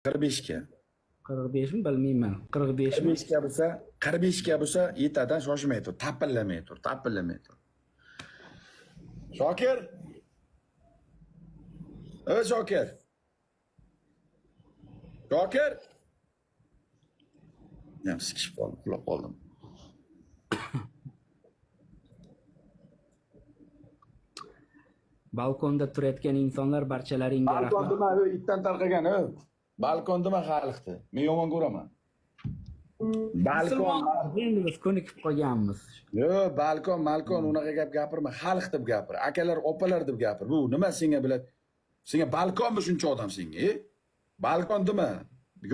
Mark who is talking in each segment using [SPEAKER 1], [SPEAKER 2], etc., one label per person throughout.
[SPEAKER 1] 45 ga.
[SPEAKER 2] 45 mi bilmayman. 45 mi?
[SPEAKER 1] 45 ga bo'lsa yetadan shoshmay tur, tapillamay tur. Shokir. Ey Shokir. Shokir. Ya sikishib qoldim, uxlab qoldim.
[SPEAKER 2] Balkonda turayotgan insonlar barchalaringga
[SPEAKER 1] Balkon
[SPEAKER 2] rahmat.
[SPEAKER 1] dema, itdan tarqagan, balkon dema xalqni. Men yomon ko'raman. Balkon.
[SPEAKER 2] Endi biz ko'nikib qolganmiz.
[SPEAKER 1] Yo'q, balkon unaqa gap gapirma, xalq deb gapir. Akalar, opalar deb gapir. Bu nima senga biladi? Senga balkonmi shuncha odam senga? Balkon dema.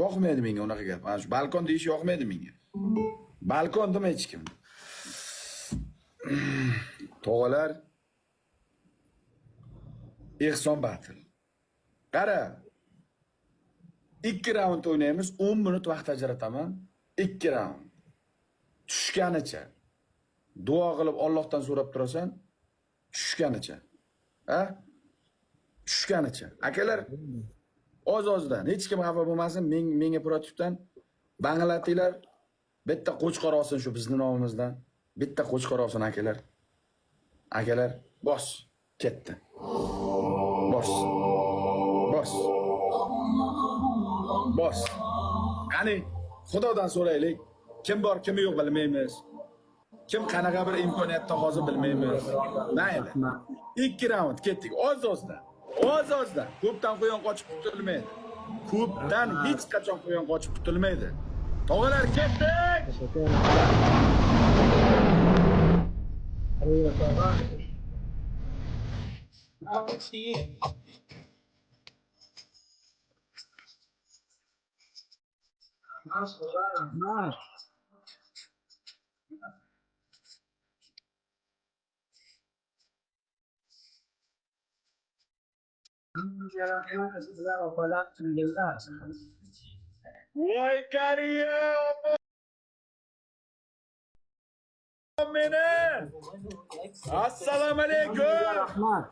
[SPEAKER 1] Yoqmaydi menga unaqa gap. Mana shu balkon deyish yoqmaydi menga. Balkon dema hech kim. Tog'alar Ehson Batil. Qara. 2 raund o'ynaymiz, 10 minut vaqt ajrataman. 2 raund. Tushganicha. Duo qilib Allohdan so'rab turasan, tushganicha. Ha? Tushganicha. Akalar, oz-ozdan hech kim xafa bo'lmasin, menga prototivdan banglatinglar. Bitta qo'chqor olsin shu bizning nomimizdan. Bitta qo'chqor olsin akalar. Akalar, bos, ketdi. Bos. Qani, Xudodan so'raylik. Kim bor, kim yo'q bilmaymiz. Kim qanaqa bir imkoniyatda hozir bilmaymiz. Mayli. 2 raund ketdik. Oz-ozdan. Ko'pdan quyon qochib qutulmaydi. Ko'pdan hech qachon quyon qochib qutulmaydi. Tog'alar ketdik. Voy qariya, meni. Assalomu alaykum.
[SPEAKER 2] Rahmat.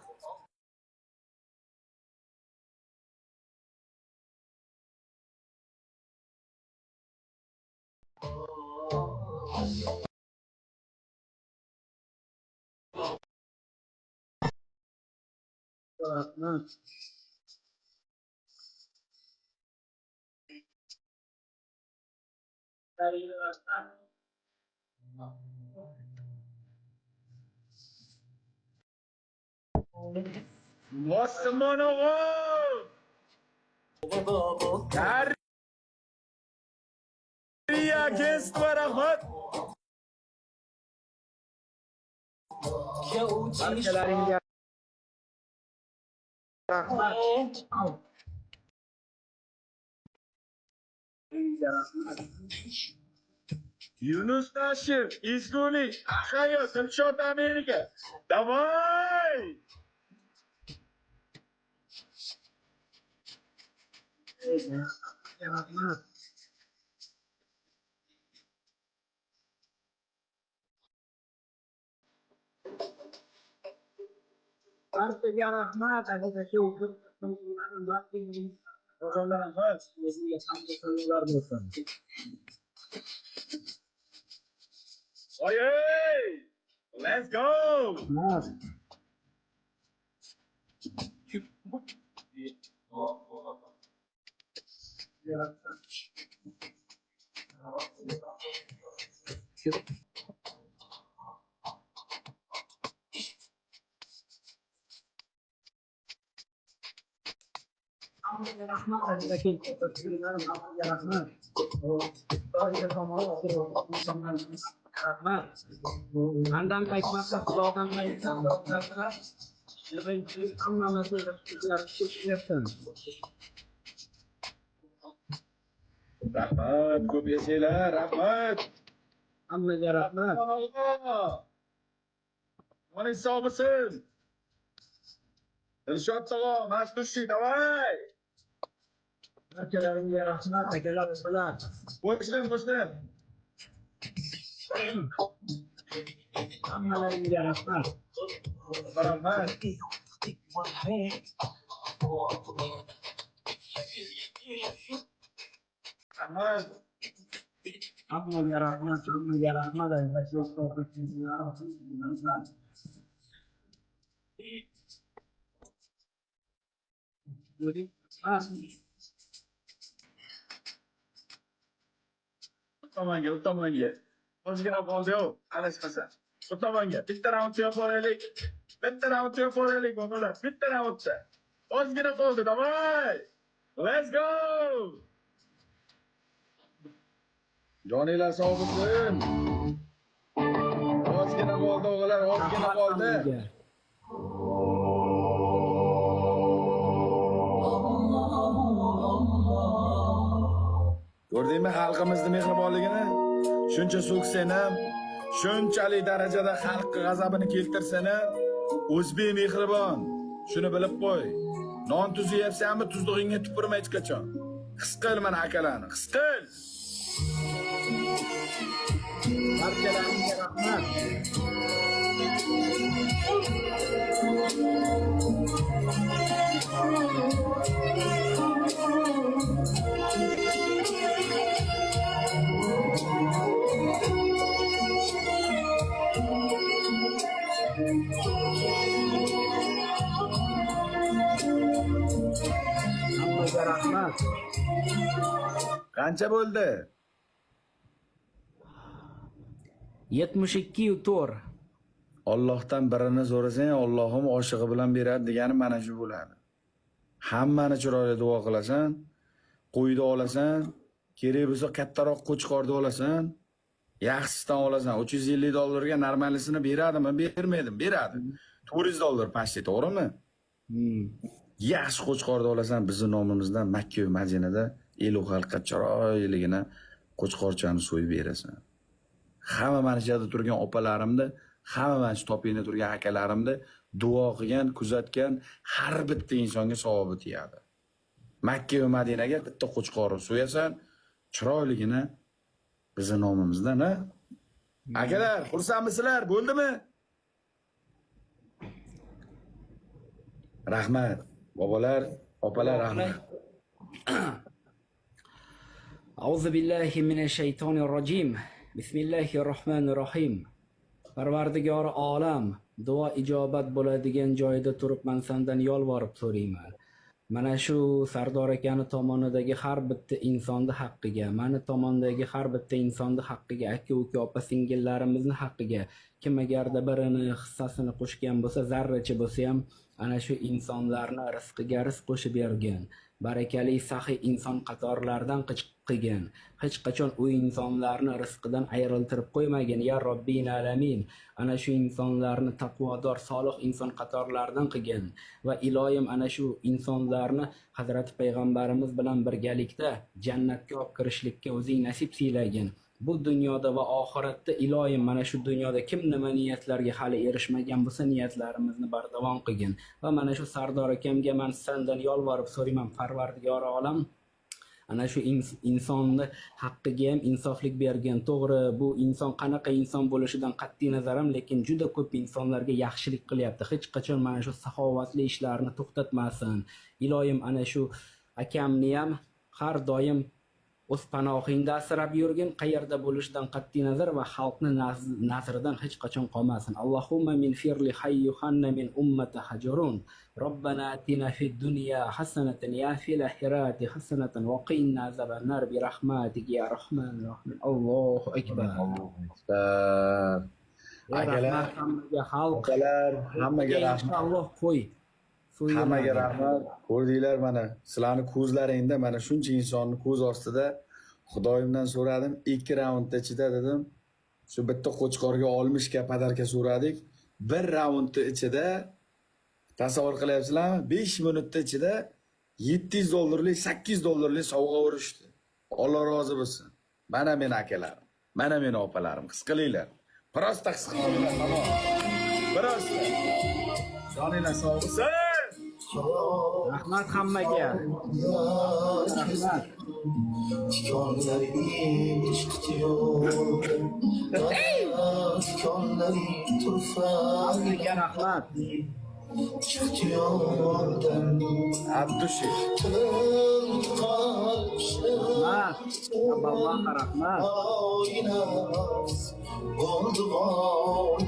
[SPEAKER 1] Osmon o'g'il. Qariya agentство rahmat.
[SPEAKER 2] Barchalaringga rahmat.
[SPEAKER 1] Yunus Nashir, Izguli, Hayot, Dilshod Amerika. Davay!
[SPEAKER 2] Rahmat. Barchaga rahmat.
[SPEAKER 1] Oye! Let's go!
[SPEAKER 2] Andan qaytmasa Xudodan qaytsa. Hammamizni yaxshi
[SPEAKER 1] Rahmat, ko'p yashanglar, rahmat.
[SPEAKER 2] Hammaga rahmat.
[SPEAKER 1] Mana sog' bo'lsin. Dilshod tog'a, Masdushi, davay!
[SPEAKER 2] Akalarimga rahmat, akalar bilan.
[SPEAKER 1] Qo'shnim.
[SPEAKER 2] Hammalaringga rahmat.
[SPEAKER 1] Rahmat.
[SPEAKER 2] Hammaga rahmat, hammaga rahmat.
[SPEAKER 1] O'tomanga. Ozgina qoldi-yu, adashmasa. O'tomanga. Bitta raund yo'qolaylik. Bitta raund yo'qolaylik, bolalar. Bitta raundda. Ozgina qoldi, davay. Let's go! Joninglar sog' bo'lsin. Ozgina qoldi, o'g'illar, ozgina qoldi. Ko'rdingmi xalqimizni mehribonligini? Shuncha so'ksan ham, shunchalik darajada xalq g'azabini keltirsan ham, o'zbek mehribon. Shuni bilib qo'y. Non tuz yeyapsanmi, tuzlig'ingga tupurma hech qachon. His qil mana akalarni, his qil.
[SPEAKER 2] Barchalaringizga rahmat. Hammaga rahmat.
[SPEAKER 1] Qancha bo'ldi?
[SPEAKER 3] 72
[SPEAKER 1] Allohdan birini so'rasang, Allohim oshig'i bilan beradi degani mana shu bo'ladi. Hammani chiroyli duo qilasan, qo'yni olasan, kerak bo'lsa kattaroq qo'chqorni olasan, yaxshisidan olasan. $350 ga normalisini beradimi, bermaydimi? Beradi. $400 pastda, to'g'rimi? Yaxshi qo'chqorni olasan, bizning nomimizdan Makka va Madinada elu xalqqa chiroyligina qo'chqorchani so'yib berasan. Hamma mana shu yerda turgan opalarimni, hamma mana shu topingda turgan akalarimni duo qilgan, kuzatgan har bitta insonga savobi tegadi. Makka va Madinaga bitta qo'chqorni so'yasan, chiroyligina bizning nomimizdan, ha? Akalar, xursandmisizlar? Bo'ldimi? Rahmat. Bobolar, opalar, rahmat.
[SPEAKER 3] Auzu billahi minash shaytonir rojim. Bismillahirrohmanirrohim. Parvardigori olam, duo ijobat bo'ladigan joyda turibman sendan yolvorib so'rayman. Mana shu Sardor akani tomonidagi har bitta insonning haqqiga, mani tomondagi har bitta insonning haqqiga, aka-uka, opa-singillarimizni haqqiga, kim agarda birini hissasini qo'shgan bo'lsa, zarracha bo'lsa ham ana shu insonlarni rizqiga rizq qo'shib bergan. Barakali sahiy inson qatorlardan qilgan. Hech qachon u insonlarni rizqidan ayriltirib qo'ymagan. Ya Robbin alamin. Ana shu insonlarni taqvodor, solih inson qatorlardan qilgan va iloyim ana shu insonlarni Hazrat payg'ambarimiz bilan birgalikda jannatga olib kirishlikka o'zing nasib siylagin. Bu dunyoda va oxiratda iloyim mana shu dunyoda kim nima niyatlarga hali erishmagan bo'lsa niyatlarimizni bardavom qilgin. Va mana shu Sardor akamga men sendan yolvorib so'rayman, Parvardigori olam, ana shu insonni haqqiga ham insoflik bergan. To'g'ri, bu inson qanaqa inson bo'lishidan qat'iy nazarim, lekin juda ko'p insonlarga yaxshilik qilyapti. Hech qachon mana shu saxovatli ishlarni to'xtatmasin. Iloyim ana shu akamni ham har doim o'z panohingda asrab yurgin, qayerda bo'lishidan qat'iy nazar va xalqni nazridan hech qachon qolmasin. Allohumma min firli hayyuhanna min ummati hajurun. Robbana atina fid dunya hasanatan ya fil ahirati hasanatan wa qina azabannar bi rahmatika ya rahmanir rahim. Allohu akbar.
[SPEAKER 1] Akalar, hammaga rahmat.
[SPEAKER 3] Alloh qo'y.
[SPEAKER 1] Hammaga rahmat. Ko'rdinglar mana sizlarning ko'zlaringda mana shuncha insonni ko'z ostida Xudoyimdan so'radim, 2 raundda ichida dedim. Shu bitta qo'chqorga 60 ga padarka so'radik. 1 raundda ichida tasavvur qilyapsizlarmi? 5 minutda ichida $700lik, $800lik sovg'a urishdi. Alloh rozi bo'lsin. Mana men akalarim, mana men opalarim, his qilinglar. Prosta his qilinglar, tamom. Prosta. Joninglar sog' bo'lsin.
[SPEAKER 3] Rahmat hammaga. Rahmat. Hammaga rahmat. Abdushi.
[SPEAKER 2] Rahmat. rahmat. Allohga rahmat.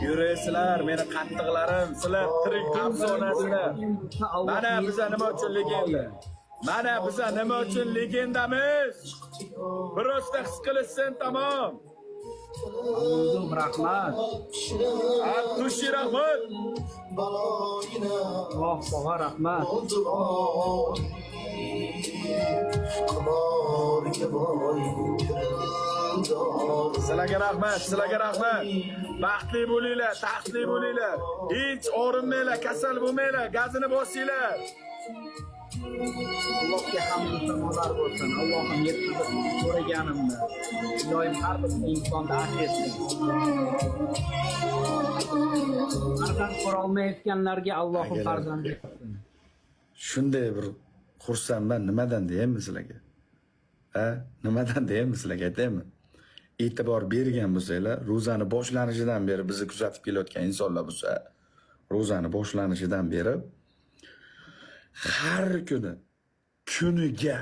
[SPEAKER 1] Yuraysizlar, meni qattiqlarim, sizlar tirik afsonasilar. Mana biza nima uchun legenda? Mana biza nima uchun legendamiz? Birosta his qilishsin, tamom.
[SPEAKER 2] Uzun rahmat.
[SPEAKER 1] Abdushi rahmat.
[SPEAKER 2] Allohga rahmat.
[SPEAKER 1] Sizlarga rahmat, sizlarga rahmat. Baxtli bo'linglar, taxtli bo'linglar. Hech og'rinmanglar, kasal bo'lmanglar, gazini bosinglar.
[SPEAKER 2] Allohga hamd sanolar bo'lsin. Allohim yetkazib so'raganimni doim har bir insonda ax etsin. Farzand ko'rolmayotganlarga Allohim farzand bersin.
[SPEAKER 1] Shunday bir xursandman, nimadan deyman sizlarga? Nimadan deyman sizlarga aytaymi? E'tibor bergan bo'lsanglar, ro'zani boshlanishidan beri bizni kuzatib kelayotgan insonlar bo'lsa, ro'zani boshlanishidan beri har kuni kuniga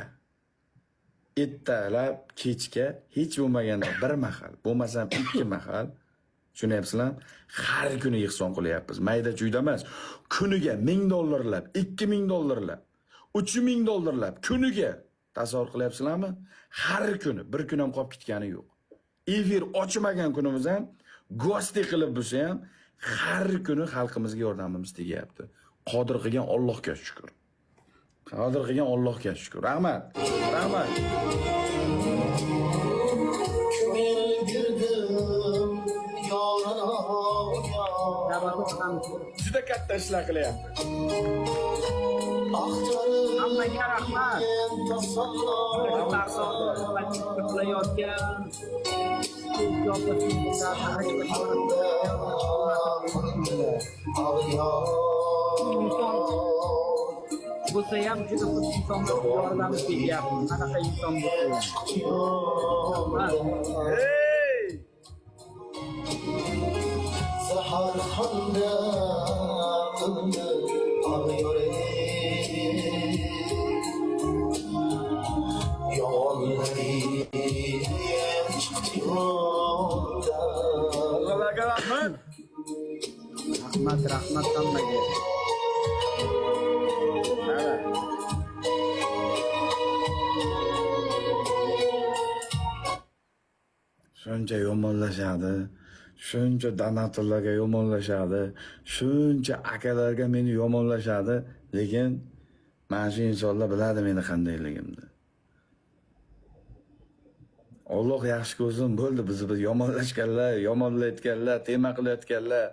[SPEAKER 1] ertalab kechga hech bo'lmaganda bir mahal, bo'lmasam 2 mahal, tushunyapsizlarmi? Har kuni ehson qilyapmiz. Mayda chuyda emas. Kuniga $1000, $2000, $3000 kuniga. Tasavvur qilyapsizlarmi? Har kuni, bir kun ham qolib ketgani yo'q. Efir ochmagan kunimiz ham, gosti qilib bo'lsa ham har kuni xalqimizga yordamimiz tegyapti. Qodir qilgan Allohga shukr. Qodir qilgan Allohga shukr. Rahmat. Rahmat. Juda katta ishlar qilyapti.
[SPEAKER 2] Hammaga rahmat. Qilayotgan bo'lsa ham juda ko'p insonga yordam beryapti. Qanaqa inson bo'lsa ham.
[SPEAKER 1] Hey!
[SPEAKER 4] Sahar hamda qildi ağlıyor Yollarım çıktı yolda
[SPEAKER 1] Allohga rahmat.
[SPEAKER 2] Rahmat, rahmat hammaga.
[SPEAKER 1] Shuncha yomonlashadi, shuncha donatorlarga yomonlashadi, shuncha akalarga meni yomonlashadi, lekin mana shu insonlar biladi meni qandayligimni. Alloh yaxshi ko'rsin, bo'ldi, bizni yomonlashganlar, yomonlayotganlar, tema qilayotganlar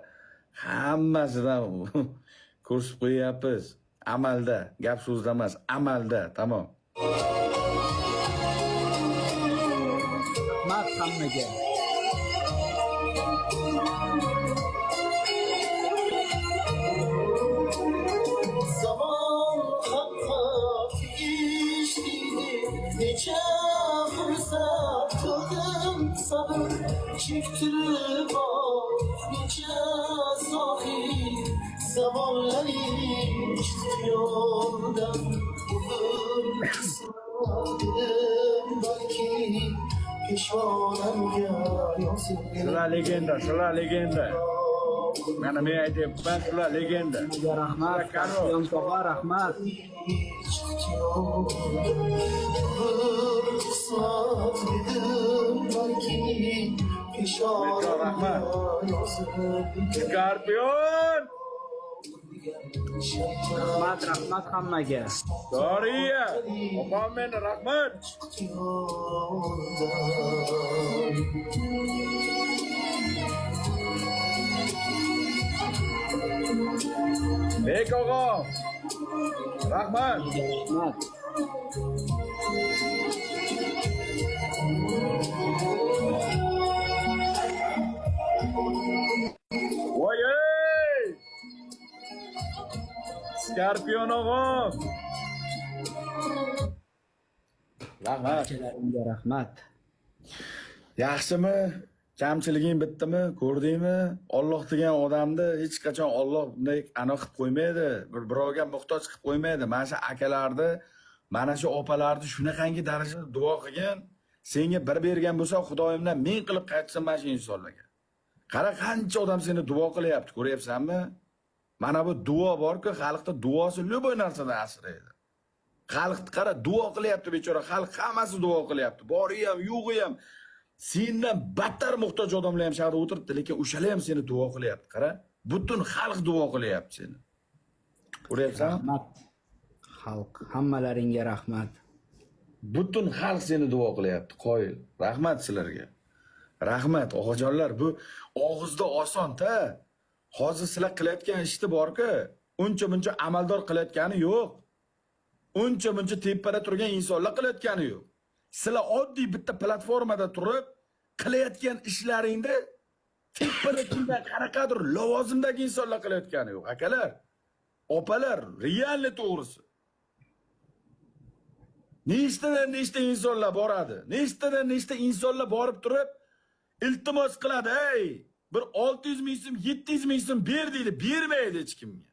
[SPEAKER 1] hammasidan ko'rsatib qo'yapmiz. Amalda, gap so'zda emas, amalda, tamom.
[SPEAKER 2] Rahmat hammaga.
[SPEAKER 4] Zaman hakka geçti Nece fırsat kıldım sabır Çektirip bak Nece sahip Zamanlarım çıktı yoldan Dedim belki pişmanım ya yoksa
[SPEAKER 1] Sizlar legenda, sizlar legenda. Mana men aytyapman, sizlar legenda.
[SPEAKER 2] Hammaga rahmat. Kampiyon tog'a rahmat.
[SPEAKER 4] çıktı yoldan Kısmat dedim belki pişmanım ya yoksa
[SPEAKER 1] Skorpion!
[SPEAKER 2] Rahmat, rahmat hammaga.
[SPEAKER 1] Doriya! Opam meni rahmat! Bek og'am! Rahmat!
[SPEAKER 2] Rahmat.
[SPEAKER 1] Voy! Skorpion og'am! Rahmat!
[SPEAKER 2] Barchalaringga rahmat.
[SPEAKER 1] Yaxshimi? Kamchiliging bitdimi? Ko'rdingmi? Alloh degan odamni hech qachon Alloh bunday aniq qilib qo'ymaydi. Birovga muhtoj qilib qo'ymaydi. Mana shu akalarni, mana shu opalarni shunaqangi darajada duo qilgan. senga bir bergan bo'lsa, Xudoyimdan ming qilib qaytsin mana shu insonlarga. Qara qancha odam seni duo qilyapti, ko'ryapsanmi? Mana bu duo bor-ku, xalqda duosi любой narsadan asraydi. Xalq qara duo qilyapti bechora, xalq hammasi duo qilyapti. Bori ham, yo'g'i ham. Sendan battar muhtoj odamlar ham shaharda o'tiribdi, lekin o'shalar ham seni duo qilyapti. Qara, butun xalq duo qilyapti seni. Ko'ryapsanmi?
[SPEAKER 3] Rahmat. Xalq, hammalaringga rahmat.
[SPEAKER 1] Butun xalq seni duo qilyapti, qoyil. Rahmat sizlarga. Rahmat, oqajonlar, bu og'izda oson-da. Hozir sizlar qilayotgan ishni bor-ku, uncha-muncha amaldor qilayotgani yo'q. Uncha-muncha tepada turgan insonlar qilayotgani yo'q. Sizlar oddiy bitta platformada turib qilayotgan ishlaringda tepada turgan qanaqadir lavozimdagi insonlar qilayotgani yo'q, akalar. Opalar, realni to'g'risi. Nechta insonlar boradi? Nechta insonlar borib turib iltimos qiladi, ey, bir 600 ming so'm, 700 ming so'm ber deydi, bermaydi hech kimga.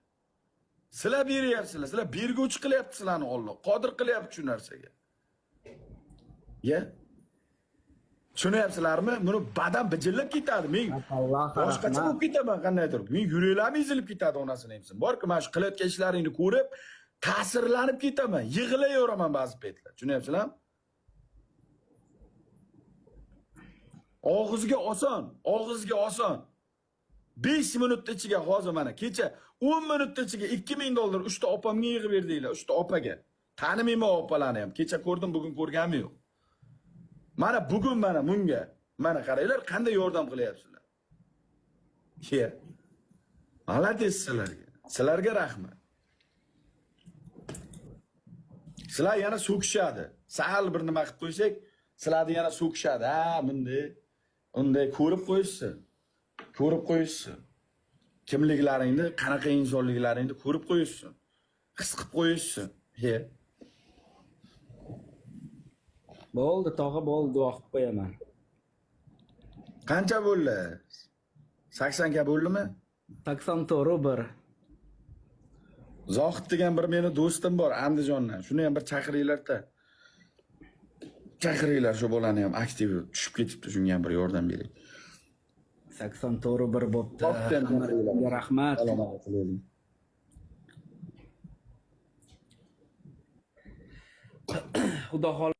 [SPEAKER 1] Sizlar beryapsizlar, sizlar berguvchi qilyapti sizlarni Alloh, qodir qilyapti shu narsaga. Ya? Tushunyapsizlarmi? Buni badam bijillab ketadi. Men boshqacha bo'lib ketaman qandaydir. Men yuraklarım ezilib ketadi onasini hepsin. Bor-ku, mana shu qilayotgan ishlaringni ko'rib, ta'sirlanib ketaman, yig'layaveraman ba'zi paytlar. Tushunyapsizlarmi? Og'izga oson. 5 minut ichiga hozir mana kecha 10 minut ichiga $2000 3 ta opamga yig'ib berdinglar, 3 ta opaga. Tanimayman opalarni ham. Kecha ko'rdim, bugun ko'rganim yo'q. Mana bugun mana bunga, mana qaranglar qanday yordam qilyapsizlar. Ke. Malades sizlarga. Sizlarga rahmat. Sizlar yana so'kishadi. Sahal bir nima qilib qo'ysak, sizlarni yana so'kishadi. Ha, bunday. Unday ko'rib qo'yishsin. Kimliklaringni, qanaqa insonliklaringni ko'rib qo'yishsin. His qilib qo'yishsin. He.
[SPEAKER 3] Bo'ldi, tog'a bo'ldi, duo qilib qo'yaman.
[SPEAKER 1] Qancha bo'ldi? 80 ga bo'ldimi?
[SPEAKER 3] 84
[SPEAKER 1] Zohid degan bir meni do'stim bor Andijondan. Shuni ham bir chaqiringlar-da. Chaqiringlar shu bolani ham aktiv tushib ketibdi, shunga ham bir yordam bering.
[SPEAKER 3] 84 bo'pti. Hammaga rahmat.
[SPEAKER 1] Salomat bo'ling.
[SPEAKER 3] Xudo xohlasa